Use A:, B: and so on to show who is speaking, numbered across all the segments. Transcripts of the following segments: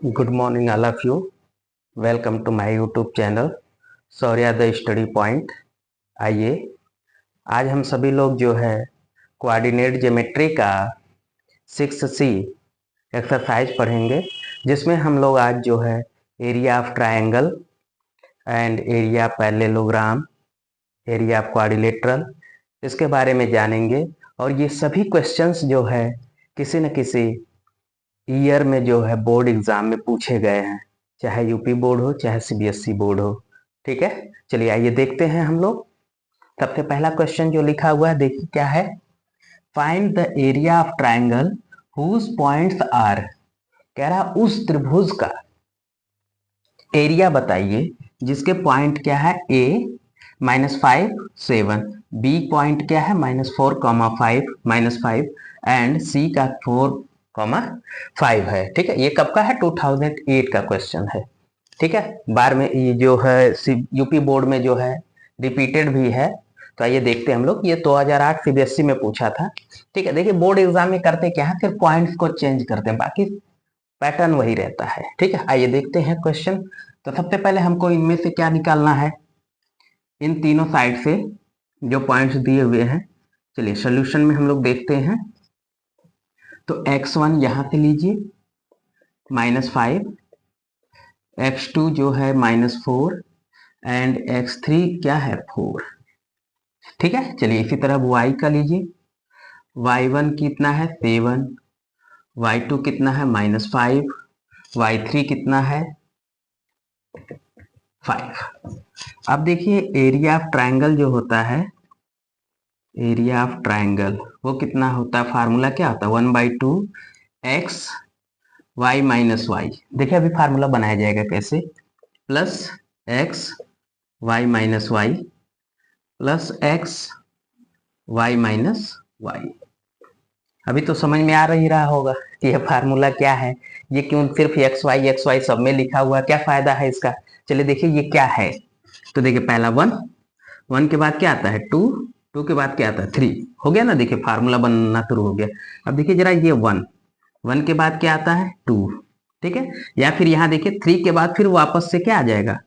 A: Good morning, all of you. Welcome to my YouTube channel Shaurya the study point. आइए आज हम सभी लोग जो है कोऑर्डिनेट ज्योमेट्री का 6C एक्सरसाइज पढ़ेंगे, जिसमें हम लोग आज जो है area of triangle and area parallelogram, area of quadrilateral, इसके बारे में जानेंगे। और ये सभी क्वेश्चंस जो है किसी न किसी ईयर में जो है बोर्ड एग्जाम में पूछे गए हैं, चाहे यूपी बोर्ड हो चाहे सीबीएसई बोर्ड हो। ठीक है, चलिए आइए देखते हैं हम लोग। सबसे पहला क्वेश्चन जो लिखा हुआ है देखिए क्या है। Find the area of triangle whose points are. कह रहा उस त्रिभुज का एरिया बताइए जिसके पॉइंट क्या है, ए -5 7, बी पॉइंट क्या है -4, 5 -5 एंड सी का 4,5 है। ठीक है, ये कब का है, 2008 का क्वेश्चन है। ठीक है, बार में ये जो है यूपी बोर्ड में जो है रिपीटेड भी है। तो आइए देखते हैं हम लोग, ये 2008 सीबीएसई में पूछा था। ठीक है, देखिए बोर्ड एग्जाम में करते क्या है, फिर पॉइंट्स को चेंज करते हैं, बाकी पैटर्न वही रहता है। ठीक है, आइए देखते हैं क्वेश्चन। तो सबसे पहले हमको इनमें से क्या निकालना है, इन तीनों साइड से जो पॉइंट्स दिए हुए हैं। चलिए सोल्यूशन में हम लोग देखते हैं। तो x1 यहां से लीजिए -5, x2 जो है -4 एंड x3 क्या है 4। ठीक है, चलिए इसी तरह y का लीजिए। y1 कितना है 7, y2 कितना है -5, y3 कितना है 5। अब देखिए एरिया ऑफ ट्रायंगल जो होता है, एरिया ऑफ ट्रायंगल वो कितना होता है, फार्मूला क्या होता है 1/2 x y माइनस वाई। देखिए अभी फार्मूला बनाया जाएगा कैसे, plus x y minus y plus x y minus y. अभी तो समझ में आ ही रहा होगा कि यह फार्मूला क्या है, ये क्यों सिर्फ एक्स वाई सब में लिखा हुआ है, क्या फायदा है इसका। चलिए देखिए ये क्या है। तो देखिए पहला 1, 1 के बाद क्या आता है 2, 2 के बाद क्या आता है 3। हो गया ना, देखिए फार्मूला बनना शुरू हो गया। अब देखिए जरा ये 1, 1 के बाद क्या आता है 2। ठीक है, या फिर यहाँ देखिए 3 के बाद फिर वापस से क्या आ जाएगा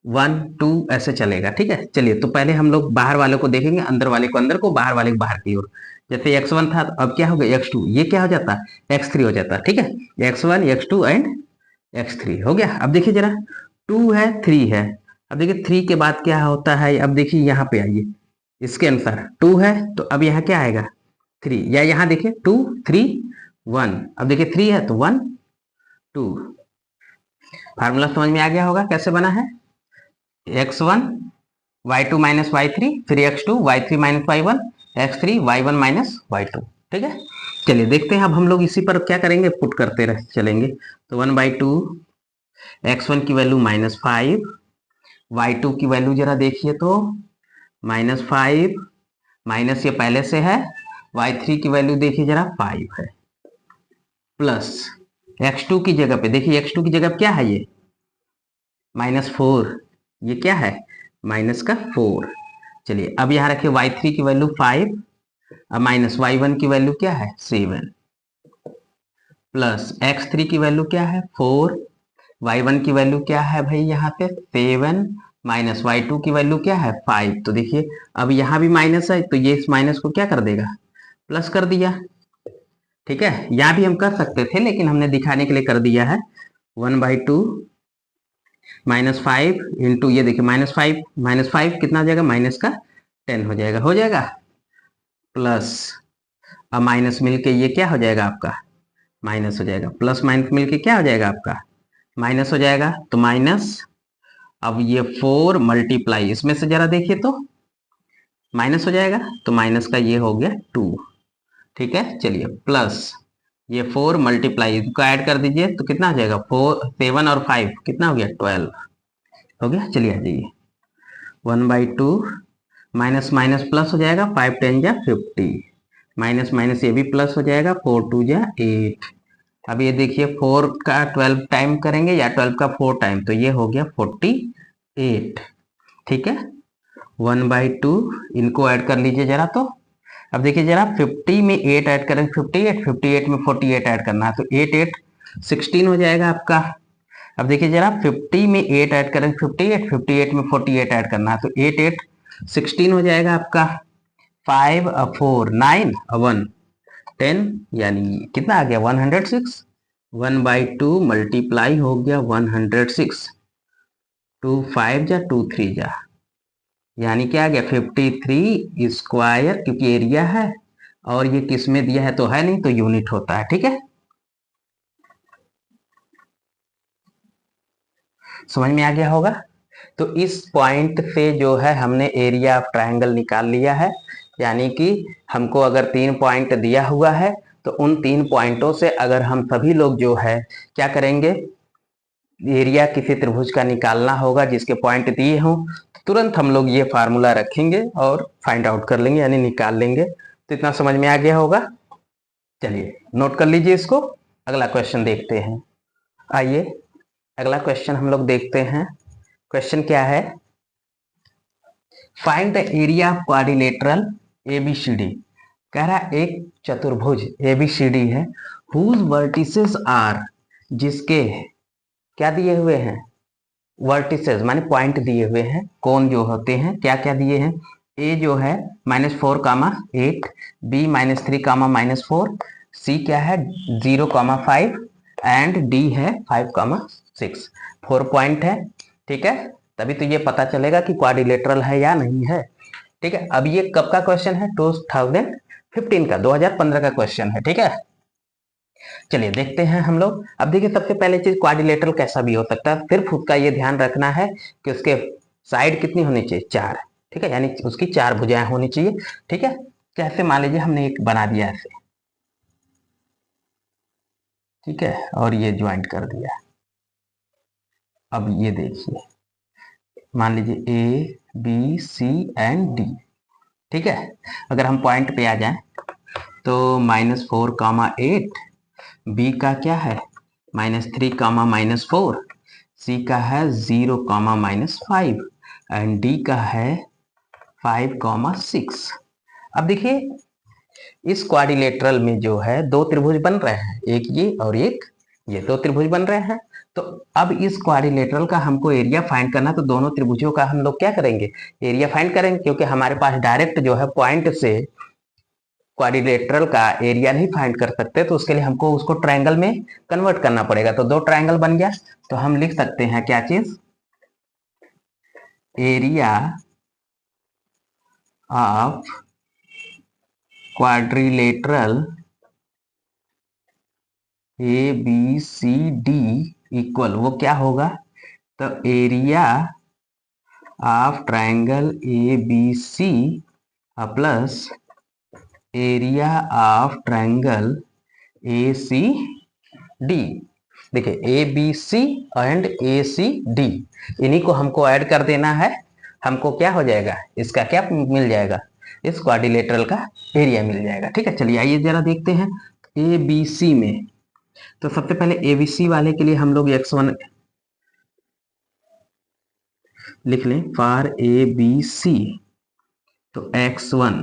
A: 1 2, ऐसे चलेगा। ठीक है, चलिए तो पहले हम लोग बाहर वाले को देखेंगे, अंदर वाले को अंदर को, बाहर वाले को बाहर की ओर। जैसे x1 था तो अब क्या हो गया x2, ये क्या हो जाता x3 हो जाता। ठीक है, x1 x2 एंड x3 हो गया। अब देखिए जरा 2 है 3 है, अब देखिए 3 के बाद क्या होता है, अब देखिए यहाँ पे आइए, इसके अनुसार 2 है तो अब यहाँ क्या आएगा 3, या यहाँ देखिए 2 3 1, अब देखिए 3 है तो 1 2। फार्मूला समझ में आ गया होगा कैसे बना है, x1 y2 माइनस y3, फिर x2 y3 minus y1, x3 y1 minus y2। ठीक है, चलिए देखते हैं अब हम लोग इसी पर क्या करेंगे, पुट करते रह चलेंगे। तो 1/2 x1 की वैल्यू -5, y2 की वैल्यू जरा देखिए तो -5, माइनस ये पहले से है, y3 की वैल्यू देखिए जरा 5 है, प्लस x2 की जगह पे देखिए, x2 की जगह क्या है ये -4, ये क्या है माइनस का 4। चलिए अब यहाँ रखिए y3 की वैल्यू 5, अब माइनस y1 की वैल्यू क्या है 7, प्लस x3 की वैल्यू क्या है 4, y1 की वैल्यू क्या है भाई यहाँ पे 7, माइनस y2 की वैल्यू क्या है 5। तो देखिए अब यहाँ भी माइनस है तो ये इस माइनस को क्या कर देगा, प्लस कर दिया। ठीक है, यहाँ भी हम कर सकते थे लेकिन हमने दिखाने के लिए कर दिया है। 1/2 -5 इंटू ये देखिए -5 कितना हो जाएगा, माइनस का 10 हो जाएगा, हो जाएगा, प्लस अब माइनस मिलके ये क्या हो जाएगा आपका माइनस हो जाएगा, प्लस माइनस मिलके क्या हो जाएगा आपका माइनस हो जाएगा। तो माइनस अब ये 4 मल्टीप्लाई इसमें से जरा देखिए तो माइनस हो जाएगा, तो माइनस का ये हो गया 2। ठीक है, चलिए प्लस ये 4 मल्टीप्लाई इसको ऐड कर दीजिए तो कितना हो जाएगा 4 7 और 5 कितना हो गया 12 हो गया। चलिए आ जाइए 1/2 माइनस माइनस प्लस हो जाएगा, 5 10 जा 50, माइनस माइनस ये भी प्लस हो जाएगा, 4 2 जा 8। अब ये देखिए 4 का 12 टाइम करेंगे या 12 का 4 टाइम, तो ये हो गया 48। ठीक है, 1/2 इनको ऐड कर लीजिए जरा तो। अब देखिए जरा 50 में 8 ऐड करें 58, 58 में 48 ऐड करना है तो 8 8 16 हो जाएगा आपका। अब देखिए जरा 50 में 8 ऐड करें 58, 58 में 48 ऐड करना है तो 8 8 16 हो जाएगा आपका। 5 4 9 1 10 यानी कितना आ गया 106। 1/2 मल्टीप्लाई हो गया 106। 2 5 जा 2 3 जा यानी क्या आ गया 53 स्क्वायर, क्योंकि एरिया है और ये किस में दिया है तो है नहीं, तो यूनिट होता है। ठीक है, समझ में आ गया होगा। तो इस पॉइंट से जो है हमने एरिया ऑफ ट्रायंगल निकाल लिया है। यानी कि हमको अगर 3 पॉइंट दिया हुआ है तो उन 3 पॉइंटों से अगर हम सभी लोग जो है क्या करेंगे, एरिया किसी त्रिभुज का निकालना होगा जिसके पॉइंट दिए हों, तो तुरंत हम लोग ये फार्मूला रखेंगे और फाइंड आउट कर लेंगे, यानी निकाल लेंगे। तो इतना समझ में आ गया होगा। चलिए नोट कर लीजिए इसको, अगला क्वेश्चन देखते हैं। आइए अगला क्वेश्चन हम लोग देखते हैं। क्वेश्चन क्या है, find the area of quadrilateral ABCD. कह रहा है एक चतुर्भुज एबीसीडी है, हुज वर्टिसेस आर, जिसके क्या दिए हुए हैं, वर्टिसेस माने पॉइंट दिए हुए हैं, कोण जो होते हैं क्या क्या दिए हैं, ए जो है -4, 8, बी -3, -4, सी क्या है 0, 5 एंड डी है 5, 6। 4 पॉइंट है। ठीक है, तभी तो ये पता चलेगा कि क्वाड्रिलेटरल है या नहीं है। ठीक है, अब ये कब का क्वेश्चन है, 2015 का, 2015 का क्वेश्चन है। ठीक है, चलिए देखते हैं हम लोग। अब देखिए सबसे पहले चीज क्वाड्रिलेटरल कैसा भी हो सकता है, सिर्फ उसका ये ध्यान रखना है कि उसके साइड कितनी होनी चाहिए, 4। ठीक है, यानी उसकी 4 भुजाएं होनी चाहिए। ठीक है, जैसे मान लीजिए हमने एक बना दिया ऐसे, ठीक है, और ये ज्वाइंट कर दिया। अब ये देखिए मान लीजिए A B C and D. ठीक है, अगर हम पॉइंट पे आ जाएं तो -4, 8, बी का क्या है -3, -4, सी का है 0, -5 एंड डी का है 5, 6। अब देखिए इस क्वाड्रिलेटरल में जो है 2 त्रिभुज बन रहे हैं, एक ये और एक ये, 2 त्रिभुज बन रहे हैं। तो अब इस क्वाड्रिलेटरल का हमको एरिया फाइंड करना, तो दोनों त्रिभुजों का हम लोग क्या करेंगे, एरिया फाइंड करेंगे, क्योंकि हमारे पास डायरेक्ट जो है पॉइंट से क्वाड्रिलेटरल का एरिया नहीं फाइंड कर सकते, तो उसके लिए हमको उसको ट्रायंगल में कन्वर्ट करना पड़ेगा। तो 2 ट्रायंगल बन गया, तो हम लिख सकते हैं क्या चीज, area of quadrilateral A B C D equal, वो क्या होगा, तो area of triangle A B C plus area of triangle A C D. देखिए A B C and A C D, इन्हीं को हमको ऐड कर देना है। हमको क्या हो जाएगा, इसका क्या मिल जाएगा, इस क्वाड्रिलेटरल का एरिया मिल जाएगा। ठीक है, चलिए आइए जरा देखते हैं ए बी सी में। तो सबसे पहले ए बी सी वाले के लिए हम लोग x1 लिख लें, फॉर ए बी सी तो x1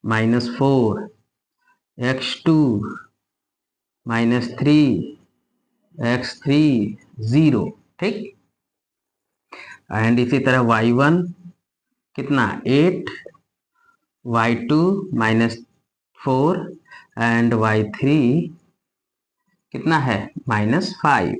A: -4, x2 -3, x3 0। ठीक, एंड इसी तरह y1 कितना 8, y2 -4 एंड y3 कितना है -5।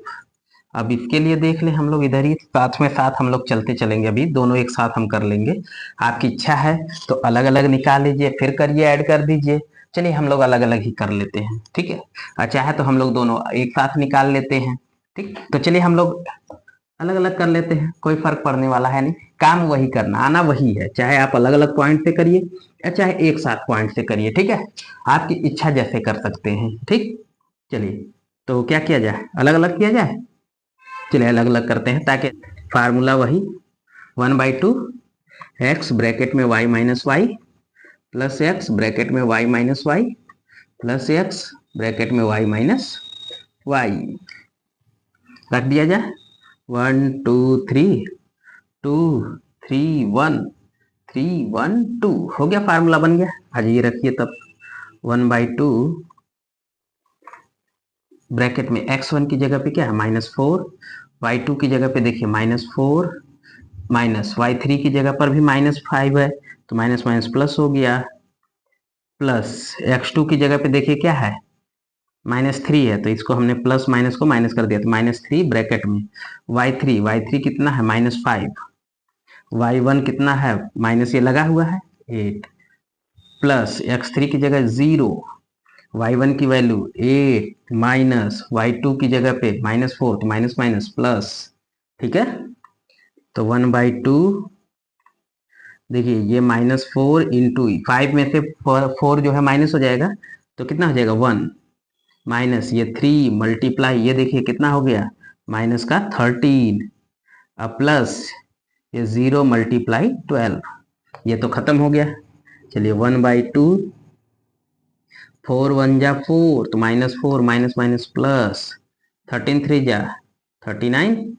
A: अब इसके लिए देख लें हम लोग, इधर ही साथ में साथ हम लोग चलते चलेंगे, अभी दोनों एक साथ हम कर लेंगे। आपकी इच्छा है तो अलग अलग निकाल लीजिए फिर करिए, ऐड कर दीजिए। चलिए हम लोग अलग अलग ही कर लेते हैं। ठीक है, और चाहे तो हम लोग दोनों एक साथ निकाल लेते हैं। ठीक, तो चलिए हम लोग अलग अलग कर लेते हैं, कोई फर्क पड़ने वाला है नहीं, काम वही करना, आना वही है, चाहे आप अलग अलग पॉइंट से करिए या चाहे एक साथ पॉइंट से करिए। ठीक है, आपकी इच्छा जैसे कर सकते हैं। ठीक, चलिए तो क्या किया जाए, अलग अलग किया जाए। चलिए अलग अलग करते हैं ताकि फार्मूला वही 1/2 एक्स ब्रैकेट में y minus y plus x bracket में y minus y plus x bracket में y माइनस वाई रख दिया जाए। 1 2 3 2 3 1 3 1 2 हो गया, फार्मूला बन गया। आज ये रखिए तब 1/2 ब्रैकेट में x1 की जगह पे क्या है -4, y2 की जगह पे देखिए -4, माइनस y3 की जगह पर भी -5 है तो माइनस माइनस प्लस हो गया, प्लस x2 की जगह पे देखिए क्या है -3 है तो इसको हमने प्लस माइनस को माइनस कर दिया तो -3 ब्रैकेट में y3 कितना है -5, y1 कितना है माइनस ये लगा हुआ है 8, प्लस x3 की जगह 0, y1 की वैल्यू 8 माइनस y2 की जगह पे -4 तो माइनस माइनस प्लस, ठीक है। तो 1/2 देखिए ये -4 इंटू 5 में से 4 जो है माइनस हो जाएगा तो कितना हो जाएगा 1, माइनस ये 3 मल्टीप्लाई ये देखिए कितना हो गया माइनस का 13, अब प्लस ये 0 मल्टीप्लाई 12, ये तो खत्म हो गया। चलिए 1/2, 4 1 जा 4 तो -4 माइनस माइनस प्लस 13 3 जा 39,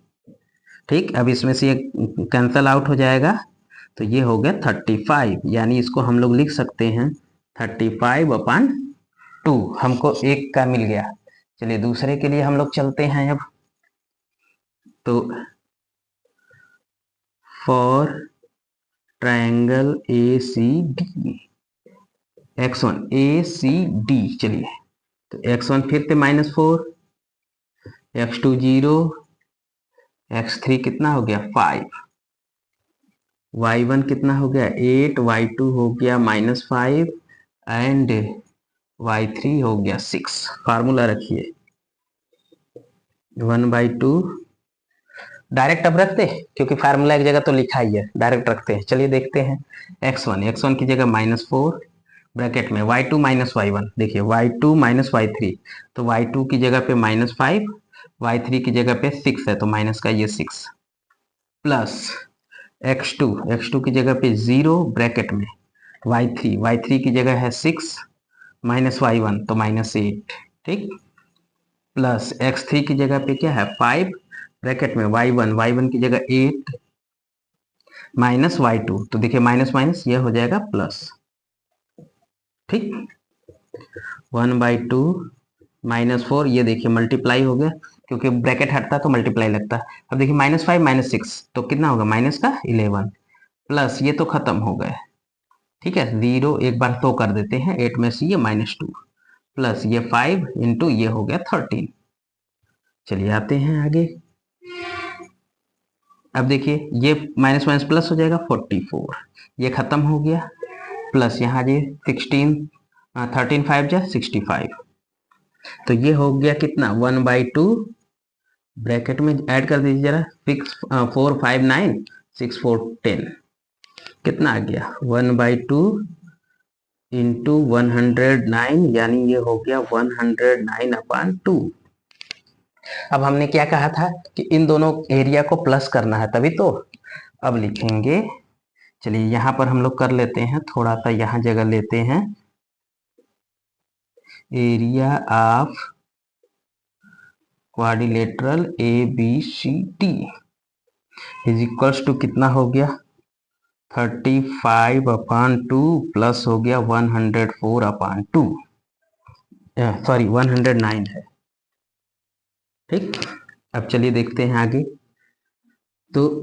A: ठीक। अब इसमें से ये कैंसल आउट हो जाएगा तो ये हो गया 35, यानी इसको हम लोग लिख सकते हैं 35/2, हमको एक का मिल गया। चलिए दूसरे के लिए हम लोग चलते हैं अब। तो for triangle ACD, x1 ACD, चलिए तो x1 फिर से -4, x2 0, x3 कितना हो गया 5, y1 कितना हो गया 8, y2 हो गया -5 एंड y3 हो गया 6। फार्मूला रखिए 1/2, डायरेक्ट अब रखते हैं क्योंकि फार्मूला एक जगह तो लिखा ही है, डायरेक्ट रखते हैं। चलिए देखते हैं x1 की जगह -4 ब्रैकेट में y2 y1, देखिए y2 y3 तो y2 की जगह पे -5, y3 की जगह पे 6 है तो माइनस का ये 6, प्लस x2 की जगह पे 0 ब्रैकेट में y3 की जगह है 6 माइनस y1 तो -8, ठीक। प्लस x3 की जगह पे क्या है 5 ब्रैकेट में y1 की जगह 8 माइनस y2 तो देखिए माइनस माइनस ये हो जाएगा प्लस, ठीक। 1/2 -4 ये देखिए मल्टीप्लाई हो गया क्योंकि ब्रैकेट हटता तो मल्टीप्लाई लगता। अब देखिए -5 -6 तो कितना होगा माइनस का 11, प्लस ये तो खत्म हो गए, ठीक है। 0 एक बार तो कर देते हैं 8 में से ये -2 प्लस ये 5 इंटू ये हो गया 13। चलिए आते हैं आगे। अब देखिए ये माइनस माइनस प्लस हो जाएगा 44, ये खत्म हो गया, प्लस यहाँ ये 16 13 5 जा 65 तो ये हो गया कितना 1/2 ब्रैकेट में ऐड कर दीजिए जरा 6 4 5 9 6 4 10 कितना आ गया 1/2 इंटू 109 यानी ये हो गया 109/2। अब हमने क्या कहा था कि इन दोनों एरिया को प्लस करना है तभी तो। अब लिखेंगे, चलिए यहाँ पर हम लोग कर लेते हैं, थोड़ा सा यहाँ जगह लेते हैं, area of quadrilateral ABCD is equals to कितना हो गया 35/2 प्लस हो गया 104/2, सॉरी 109 है, ठीक। अब चलिए देखते हैं आगे। तो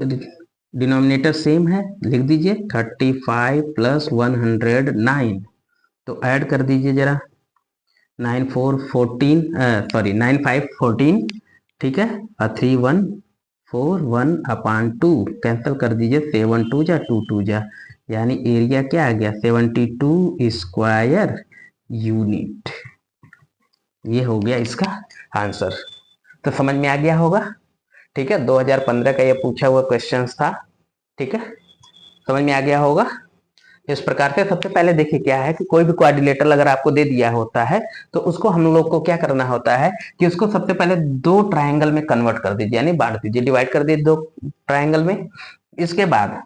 A: डिनोमिनेटर सेम है, लिख दीजिए 35 प्लस 109 तो ऐड कर दीजिए जरा 9 4 14 सॉरी 9 5 14, ठीक है, और 3 1 4 1/2 कैंसिल कर दीजिए 7 2 जा 2 2 जा, यानी एरिया क्या आ गया 72 स्क्वायर यूनिट। ये हो गया इसका आंसर। तो समझ में आ गया होगा, ठीक है। 2015 का ये पूछा हुआ क्वेश्चन था, ठीक है, समझ में आ गया होगा। इस प्रकार से सबसे पहले देखिए क्या है कि कोई भी क्वाड्रिलेटरल अगर आपको दे दिया होता है तो उसको हम लोग को क्या करना होता है कि उसको सबसे पहले दो ट्रायंगल में कन्वर्ट कर दीजिए, यानी बांट दीजिए, डिवाइड कर दीजिए दो ट्रायंगल में। इसके बाद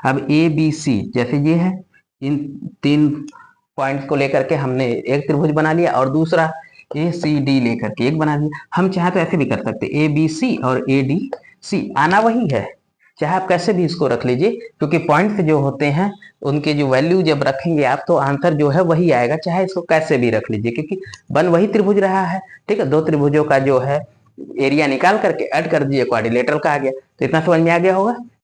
A: अब ABC जैसे ये है, इन तीन पॉइंट्स को लेकर के हमने एक त्रिभुज बना लिया और दूसरा ACD लेकर के एक बना दिया। हम चाहे तो ऐसे भी कर सकते ABC और ADC, आना वही है। चाहे आप कैसे भी इसको रख लीजिए, क्योंकि पॉइंट्स जो होते हैं उनके जो वैल्यू जब रखेंगे आप तो आंसर जो है वही आएगा, चाहे इसको कैसे भी रख लीजिए, क्योंकि बन वही त्रिभुज रहा है। ठीक है, दो त्रिभुजों का जो है एरिया निकाल करके ऐड कर दीजिए, क्वाड्रिलेटरल का आ गया। तो इतना समझ में आ गया होगा।